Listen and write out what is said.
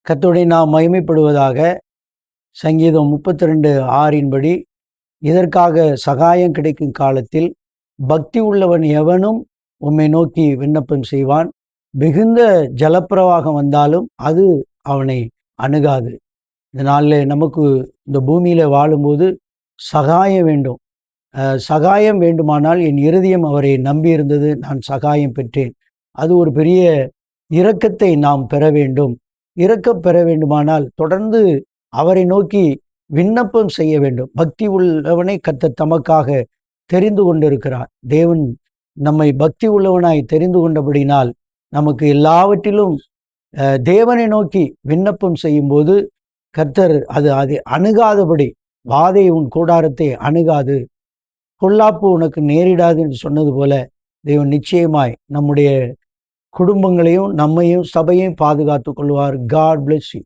கர்த்தருடைய நாம் மகிமைப்படுவதாக. சங்கீதம் 32:6 படி, இதற்காக சகாயம் கிடைக்கும் காலத்தில் பக்தி உள்ளவன் எவனும் உம்மை நோக்கி விண்ணப்பம் செய்வான். மிகுந்த ஜலப்பிரவாகம் வந்தாலும் அது அவனை அணுகாது. இந்த நாளிலே நமக்கு இந்த பூமியில வாழும்போது சகாயம் வேண்டும். சகாயம் வேண்டுமானால் என் இருதயம் அவரை நம்பியிருந்தது, நான் சகாயம் பெற்றேன். அது ஒரு பெரிய இரக்கத்தை நாம் பெற வேண்டும். இரக்கம் பெற வேண்டுமானால் தொடர்ந்து அவரை நோக்கி விண்ணப்பம் செய்ய வேண்டும். பக்தி உள்ளவனை கர்த்தர் தமக்காக தெரிந்து கொண்டிருக்கிறார். தேவன் நம்மை பக்தி உள்ளவனாய் தெரிந்து கொண்டபடினால் நமக்கு எல்லாவற்றிலும் தேவனை நோக்கி விண்ணப்பம் செய்யும்போது கர்த்தர் அதை அணுகாதபடி, வாதை உன் கூடாரத்தை அணுகாது, பொல்லாப்பு உனக்கு நேரிடாது என்று சொன்னது போல தேவன் நிச்சயமாய் நம்முடைய குடும்பங்களையும் நம்மையும் சபையையும் பாதுகாத்துக் கொள்வார். God bless you.